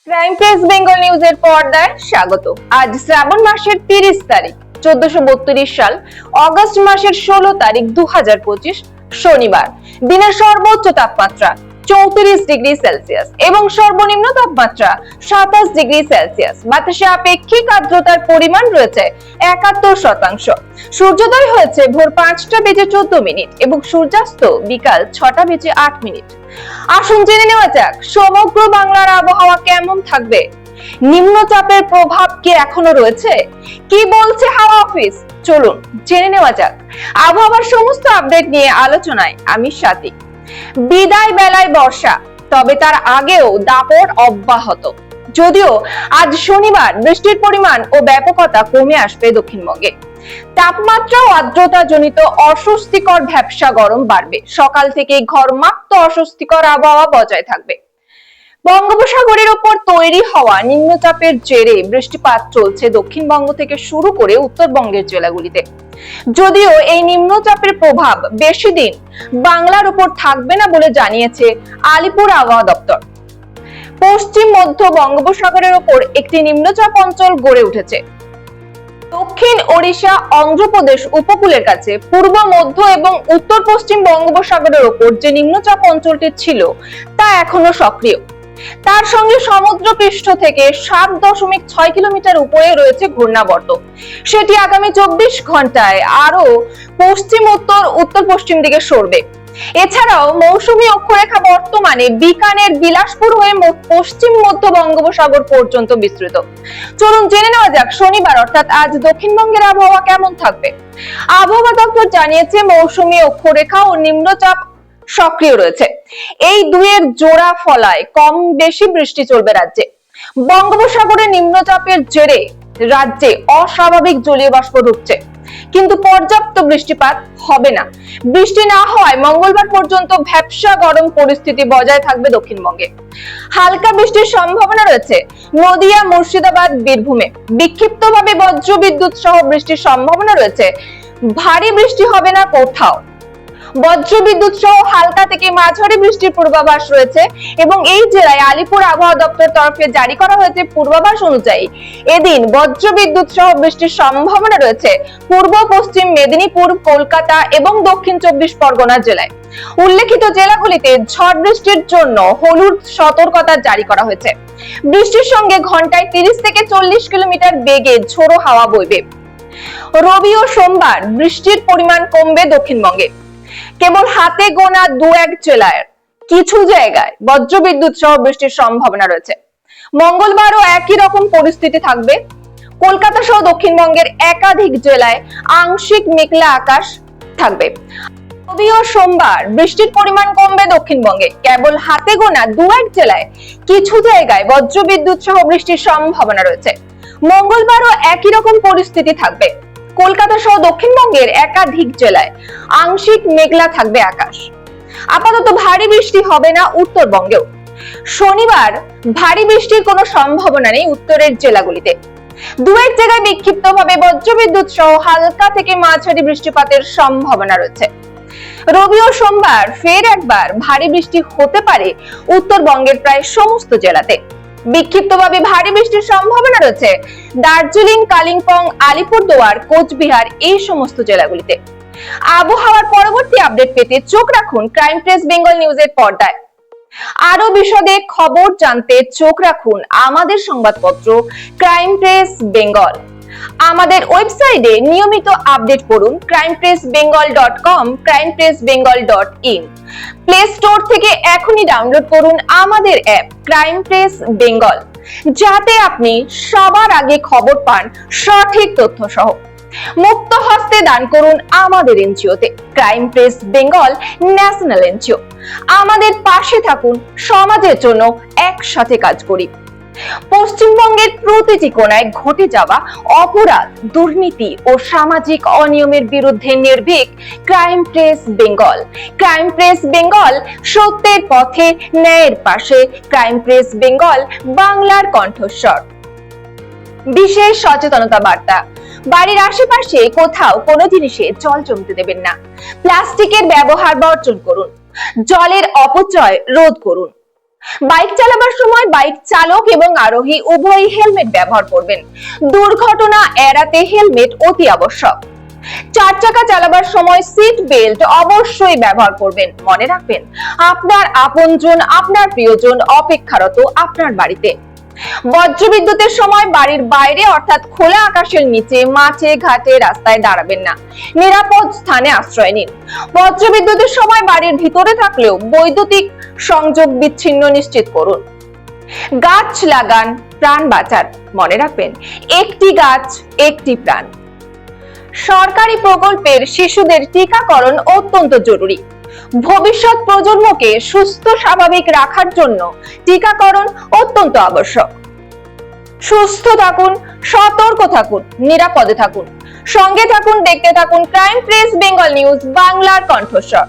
Crime press Bengal নিউজের পর্দায় স্বাগত। আজ শ্রাবণ মাসের 30 তারিখ 1432 সাল, অগস্ট মাসের 16 তারিখ 2025 শনিবার। দিনের সর্বোচ্চ তাপমাত্রা 34 ডিগ্রি সেলসিয়াস এবং সর্বনিম্ন তাপমাত্রা 27 ডিগ্রি সেলসিয়াস। বাতাসে আপেক্ষিক আর্দ্রতার পরিমাণ রয়েছে 71%। সূর্যোদয় হয়েছে ভোর 5টা বেজে 14 মিনিট এবং সূর্যাস্ত বিকাল 6টা বেজে 8 মিনিট। আসুন জেনে নেওয়া যাক সমগ্র বাংলার আবহাওয়া কেমন থাকবে। নিম্নচাপের প্রভাব কি এখনো রয়েছে? কি বলছে হাওয়া অফিস? চলুন জেনে নেওয়া যাক। আবহাওয়ার সমস্ত আপডেট নিয়ে আলোচনায় আমি স্বাতী। বিদায় বেলায় বর্ষা, তবে তার আগেও দাপট অব্যাহত। যদিও আজ শনিবার বৃষ্টির পরিমাণ ও ব্যাপকতা কমে আসবে দক্ষিণবঙ্গে। তাপমাত্রা ও আর্দ্রতা জনিত অস্বস্তিকর ভ্যাপসা গরম বাড়বে। সকাল থেকে ঘরমাক্ত অস্বস্তিকর আবহাওয়া বজায় থাকবে। বঙ্গোপসাগরের উপর তৈরি হওয়া নিম্নচাপের জেরে বৃষ্টিপাত চলছে দক্ষিণবঙ্গ থেকে শুরু করে উত্তরবঙ্গের জেলাগুলিতে। যদিও এই নিম্নচাপের প্রভাব বেশি দিন বাংলার উপর থাকবে না বলে জানিয়েছে আলিপুর আবহাওয়া দপ্তর। পশ্চিম মধ্য বঙ্গোপসাগরের উপর একটি নিম্নচাপ অঞ্চল গড়ে উঠেছে। দক্ষিণ ওড়িশা, অন্ধ্রপ্রদেশ উপকূলের কাছে পূর্ব মধ্য এবং উত্তর পশ্চিম বঙ্গোপসাগরের উপর যে নিম্নচাপ অঞ্চলটি ছিল তা এখনো সক্রিয়। তার সঙ্গে সমুদ্রপৃষ্ঠ থেকে 7.6 কিলোমিটার উপরে রয়েছে ঘূর্ণাবর্ত। সেটি আগামী 24 ঘন্টায় আরো পশ্চিম উত্তর পশ্চিম দিকে সরবে। এছাড়াও মৌসুমী অক্ষরেখা বর্তমানে বিকানের বিলাসপুর হয়ে পশ্চিম মধ্য বঙ্গোপসাগর পর্যন্ত বিস্তৃত। চলুন জেনে নেওয়া যাক শনিবার অর্থাৎ আজ দক্ষিণবঙ্গের আবহাওয়া কেমন থাকবে। আবহাওয়া দপ্তর জানিয়েছে মৌসুমী অক্ষরেখা ও নিম্নচাপ সক্রিয় রয়েছে। এই দুইয়ের জোড়া ফলায় কম বেশি বৃষ্টি চলবে রাজ্যে। বঙ্গোপসাগরে নিম্নচাপের জেরে রাজ্যে অস্বাভাবিক জলীয় বাষ্প ঢুকছে, কিন্তু পর্যাপ্ত বৃষ্টিপাত হবে না। বৃষ্টি না হওয়ায় মঙ্গলবার পর্যন্ত ভ্যাপসা গরম পরিস্থিতি বজায় থাকবে দক্ষিণবঙ্গে। হালকা বৃষ্টির সম্ভাবনা রয়েছে নদিয়া, মুর্শিদাবাদ, বীরভূমে। বিক্ষিপ্তভাবে বজ্রবিদ্যুৎ সহ বৃষ্টির সম্ভাবনা রয়েছে। ভারী বৃষ্টি হবে না কোথাও। বজ্রবিদ্যুৎ সহ হালকা থেকে মাঝারি বৃষ্টির পূর্বাভাস রয়েছে এবং এই জেলায় আলিপুর আবহাওয়া দপ্তর তরফে জারি করা হয়েছে পূর্বাভাস অনুযায়ী এদিন বজ্রবিদ্যুৎ সহ বৃষ্টির সম্ভাবনা রয়েছে পূর্ব পশ্চিম মেদিনীপুর, কলকাতা এবং দক্ষিণ 24 পরগনা জেলায়। উল্লেখিত জেলাগুলিতে ঝড় বৃষ্টির জন্য হলুদ সতর্কতা জারি করা হয়েছে। বৃষ্টির সঙ্গে ঘন্টায় 30 থেকে 40 কিলোমিটার বেগে ঝোড়ো হাওয়া বইবে। রবি ও সোমবার বৃষ্টির পরিমাণ কমবে দক্ষিণবঙ্গে। কেবল হাতে গোনা 2-1 জেলায় কিছু জায়গায় বজ্রবিদ্যুৎ সহ বৃষ্টির সম্ভাবনা রয়েছে। মঙ্গলবারও একই রকম পরিস্থিতি থাকবে। কলকাতা সহ দক্ষিণবঙ্গের একাধিক জেলায় আংশিক মেঘলা আকাশ থাকবে। রবি ও সোমবার বৃষ্টির পরিমাণ কমবে দক্ষিণবঙ্গে। কেবল হাতে গোনা 2-1 জেলায় কিছু জায়গায় বজ্রবিদ্যুৎ সহ বৃষ্টির সম্ভাবনা রয়েছে। মঙ্গলবারও একই রকম পরিস্থিতি থাকবে। কলকাতা সহ দক্ষিণবঙ্গের একাধিক জেলায় আংশিক মেঘলা থাকবে আকাশ। আপাতত ভারী বৃষ্টি হবে না উত্তরবঙ্গেও। শনিবার ভারী বৃষ্টির কোনো সম্ভাবনা নেই উত্তরের জেলাগুলিতে। 2-1 জায়গায় বিক্ষিপ্তভাবে বজ্রবিদ্যুৎ সহ হালকা থেকে মাঝারি বৃষ্টিপাতের সম্ভাবনা রয়েছে। রবি ও সোমবার ফের একবার ভারী বৃষ্টি হতে পারে উত্তরবঙ্গের প্রায় সমস্ত জেলাতে। বিক্ষিপ্তভাবে ভারী বৃষ্টির সম্ভাবনা রয়েছে দার্জিলিং, কালিম্পং, আলিপুরদুয়ার, কোচবিহার এই সমস্ত জেলাগুলিতে। আবহাওয়ার পরবর্তী আপডেট পেতে চোখ রাখুন ক্রাইম প্রেস বেঙ্গল নিউজের পর্দায়। আরো বিশদে খবর জানতে চোখ রাখুন আমাদের সংবাদপত্র ক্রাইম প্রেস বেঙ্গল। আমাদের ওয়েবসাইটে নিয়মিত আপডেট পড়ুন crimepressbengal.com, crimepressbengal.in। প্লে স্টোর থেকে এখনই ডাউনলোড করুন আমাদের অ্যাপ ক্রাইম প্রেস বেঙ্গল, যাতে আপনি সবার আগে খবর পান সঠিক তথ্য সহ। মুক্ত হস্তে দান করুন আমাদের এনজিওতে, crime press Bengal national NGO. আমাদের পাশে থাকুন, সমাজের জন্য একসাথে কাজ করি। পশ্চিমবঙ্গের প্রতিটি কোণায় ঘটে যাওয়া অপরাধ, দুর্নীতি ও সামাজিক অনিয়মের বিরুদ্ধে নির্ভীক crime press Bengal. Crime press Bengal সত্যের পথে, ন্যায়ের পাশে। ক্রাইম প্রেস বেঙ্গল বাংলার কণ্ঠস্বর। বিশেষ সচেতনতা বার্তা। বাড়ির আশেপাশে কোথাও কোনো জিনিসে জল জমতে দেবেন না। প্লাস্টিকের ব্যবহার বর্জন করুন। জলের অপচয় রোধ করুন। বাইক চালাবার সময় বাইক চালক এবং আরোহী উভয়ই হেলমেট ব্যবহার করবেন। দুর্ঘটনা এড়াতে হেলমেট অতি আবশ্যক। 4 চাকা চালাবার সময় সিট বেল্ট অবশ্যই ব্যবহার করবেন। মনে রাখবেন, আপনার আপনজন, আপনার প্রিয়জন অপেক্ষারত আপনার বাড়িতে। বজ্রবিদ্যুতের সময় বাড়ির বাইরে অর্থাৎ খোলা আকাশের নিচে, মাঠে ঘাটে, রাস্তায় দাঁড়াবেন না। নিরাপদ স্থানে আশ্রয় নিন। বজ্রবিদ্যুতের সময় বাড়ির ভিতরে থাকলেও বৈদ্যুতিক সংযোগ বিচ্ছিন্ন নিশ্চিত করুন। গাছ লাগান, প্রাণ বাঁচান। মনে রাখবেন, একটি গাছ একটি প্রাণ। সরকারি প্রকল্পের শিশুদের টিকাকরণ অত্যন্ত জরুরি। ভবিষ্যৎ প্রজন্মকে সুস্থ স্বাভাবিক রাখার জন্য টিকাকরণ অত্যন্ত আবশ্যক। সুস্থ থাকুন, সতর্ক থাকুন, নিরাপদে থাকুন। সঙ্গে থাকুন, দেখতে থাকুন ক্রাইম প্রেস বেঙ্গল নিউজ, বাংলার কণ্ঠস্বর।